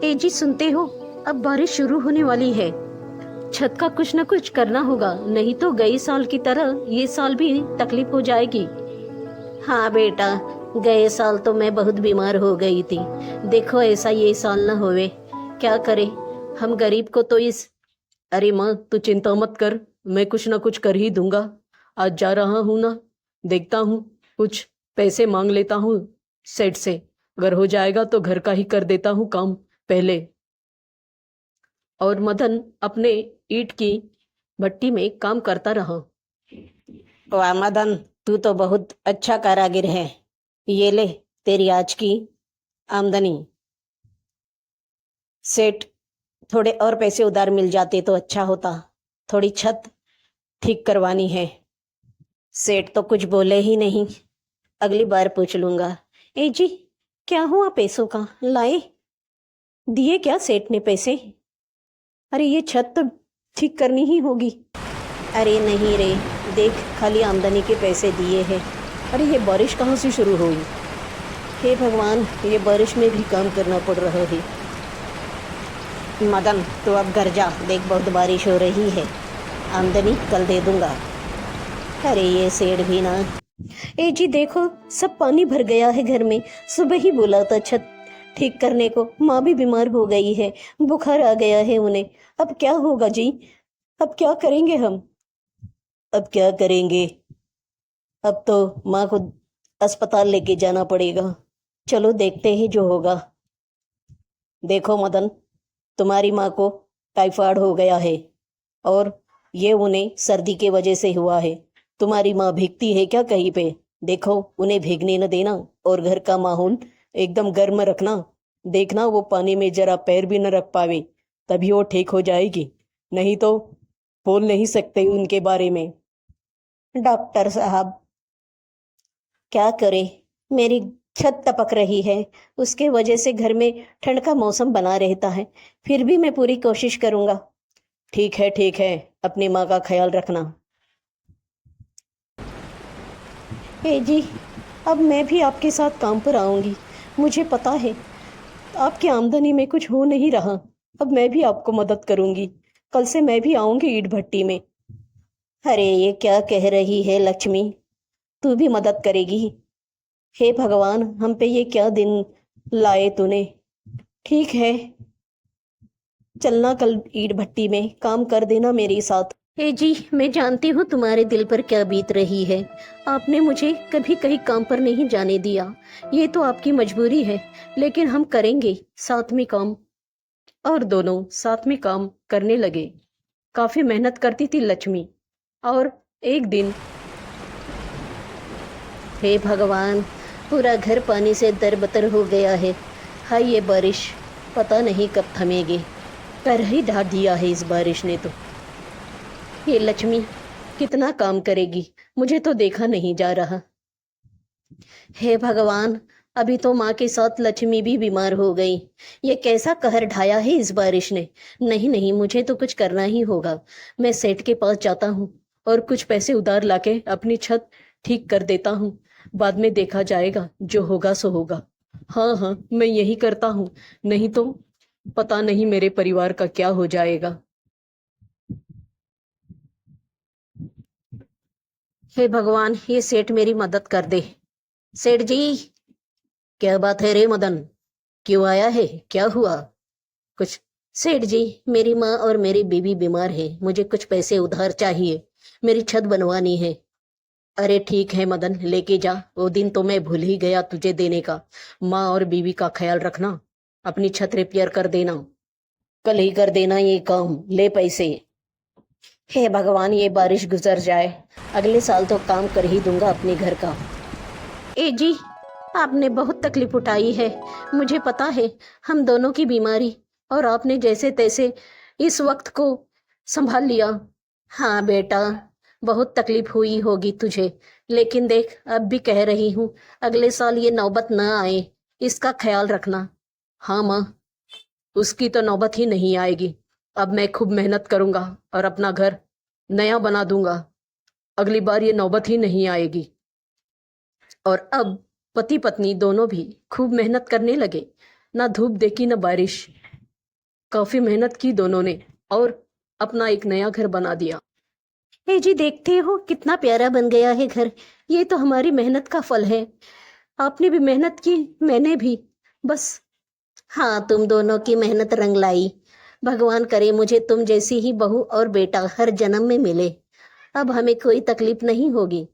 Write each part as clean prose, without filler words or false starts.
ए जी सुनते हो, अब बारिश शुरू होने वाली है। छत का कुछ न कुछ करना होगा, नहीं तो गई साल की तरह ये साल भी तकलीफ हो जाएगी। हाँ बेटा, गए साल तो मैं बहुत बीमार हो गई थी। देखो ऐसा ये साल न होवे। क्या करे, हम गरीब को तो इस। अरे माँ तू चिंता मत कर, मैं कुछ ना कुछ कर ही दूंगा। आज जा रहा हूँ ना, देखता हूँ, कुछ पैसे मांग लेता हूँ सेठ से। अगर हो जाएगा तो घर का ही कर देता हूँ काम पहले। और मदन अपने ईंट की भट्टी में काम करता रहा। वाह मदन, तू तो बहुत अच्छा कारीगर है। ये ले तेरी आज की आमदनी। सेठ, थोड़े और पैसे उधार मिल जाते तो अच्छा होता। थोड़ी छत ठीक करवानी है। सेठ तो कुछ बोले ही नहीं, अगली बार पूछ लूंगा। ए जी, क्या हुआ पैसों का? लाए दिए क्या सेठ ने पैसे? अरे ये छत तो ठीक करनी ही होगी। अरे नहीं रे, देख खाली आमदनी के पैसे दिए हैं। अरे ये बारिश कहाँ से शुरू हुई? हे भगवान, ये बारिश में भी काम करना पड़ रहा है। मदन तो अब घर जा, देख बहुत बारिश हो रही है, आमदनी कल दे दूंगा। अरे ये सेठ भी ना। ए जी देखो, सब पानी भर गया है घर में। सुबह ही बोला था छत ठीक करने को, माँ भी बीमार हो गई है, बुखार आ गया है उन्हें। अब क्या होगा जी? अब क्या करेंगे हम? अब क्या करेंगे? अब तो माँ को अस्पताल लेके जाना पड़ेगा। चलो देखते हैं जो होगा। देखो मदन, तुम्हारी माँ को टाइफाइड हो गया है और ये उन्हें सर्दी के वजह से हुआ है। तुम्हारी माँ भीगती है क्या कहीं पे? देखो उन्हें भीगने न देना और घर का माहौल एकदम गर्म रखना। देखना वो पानी में जरा पैर भी न रख पावे, तभी वो ठीक हो जाएगी। नहीं तो बोल नहीं सकते उनके बारे में। डॉक्टर साहब क्या करे, मेरी छत टपक रही है, उसके वजह से घर में ठंड का मौसम बना रहता है। फिर भी मैं पूरी कोशिश करूंगा। ठीक है, अपनी माँ का ख्याल रखना। हे जी, अब मैं भी आपके साथ काम पर आऊंगी। मुझे पता है आपकी आमदनी में कुछ हो नहीं रहा। अब मैं भी आपको मदद करूंगी। कल से मैं भी आऊंगी ईंट भट्टी में। अरे ये क्या कह रही है लक्ष्मी, तू भी मदद करेगी? हे भगवान, हम पे ये क्या दिन लाए तूने। ठीक है, चलना कल ईंट भट्टी में काम कर देना मेरे साथ। हे जी, मैं जानती हूँ तुम्हारे दिल पर क्या बीत रही है। आपने मुझे कभी कहीं काम पर नहीं जाने दिया, ये तो आपकी मजबूरी है। लेकिन हम करेंगे साथ में काम। और दोनों साथ में काम करने लगे। काफी मेहनत करती थी लक्ष्मी। और एक दिन, हे भगवान, पूरा घर पानी से दरबतर हो गया है। हाय ये बारिश, पता नहीं कब थमेगी। कर ही ढा दिया है इस बारिश ने तो। ये लक्ष्मी कितना काम करेगी, मुझे तो देखा नहीं जा रहा। हे भगवान, अभी तो माँ के साथ लक्ष्मी भी बीमार हो गई। ये कैसा कहर ढाया है इस बारिश ने। नहीं नहीं, मुझे तो कुछ करना ही होगा। मैं सेठ के पास जाता हूँ और कुछ पैसे उधार लाके अपनी छत ठीक कर देता हूँ। बाद में देखा जाएगा, जो होगा सो होगा। हाँ हाँ, मैं यही करता हूँ, नहीं तो पता नहीं मेरे परिवार का क्या हो जाएगा। हे भगवान, ये सेठ मेरी मदद कर दे। सेठ जी, क्या बात है रे मदन, क्यों आया है, क्या हुआ? कुछ। सेठ जी, मेरी माँ और मेरी बीवी बीमार है, मुझे कुछ पैसे उधार चाहिए, मेरी छत बनवानी है। अरे ठीक है मदन, लेके जा, वो दिन तो मैं भूल ही गया तुझे देने का। माँ और बीवी का ख्याल रखना, अपनी छत रिपेयर कर देना, कल ही कर देना ये काम, ले पैसे। हे भगवान, ये बारिश गुजर जाए, अगले साल तो काम कर ही दूंगा अपने घर का। ए जी, आपने बहुत तकलीफ उठाई है, मुझे पता है। हम दोनों की बीमारी, और आपने जैसे तैसे इस वक्त को संभाल लिया। हाँ बेटा, बहुत तकलीफ हुई होगी तुझे, लेकिन देख अब भी कह रही हूँ, अगले साल ये नौबत न आए, इसका ख्याल रखना। हाँ माँ, उसकी तो नौबत ही नहीं आएगी। अब मैं खूब मेहनत करूंगा और अपना घर नया बना दूंगा, अगली बार ये नौबत ही नहीं आएगी। और अब पति पत्नी दोनों भी खूब मेहनत करने लगे। ना धूप देखी न बारिश, काफी मेहनत की दोनों ने और अपना एक नया घर बना दिया। ए जी देखते हो कितना प्यारा बन गया है घर। ये तो हमारी मेहनत का फल है। आपने भी मेहनत की, मैंने भी। बस हाँ, तुम दोनों की मेहनत रंग लाई। भगवान करे मुझे तुम जैसी ही बहू और बेटा हर जन्म में मिले। अब हमें कोई तकलीफ नहीं होगी।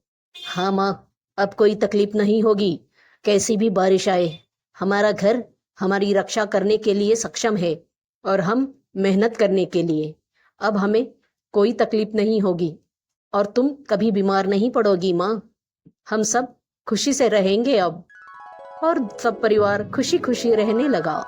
हाँ माँ, अब कोई तकलीफ नहीं होगी। कैसी भी बारिश आए, हमारा घर हमारी रक्षा करने के लिए सक्षम है और हम मेहनत करने के लिए। अब हमें कोई तकलीफ नहीं होगी और तुम कभी बीमार नहीं पड़ोगी माँ। हम सब खुशी से रहेंगे अब। और सब परिवार खुशी खुशी रहने लगा।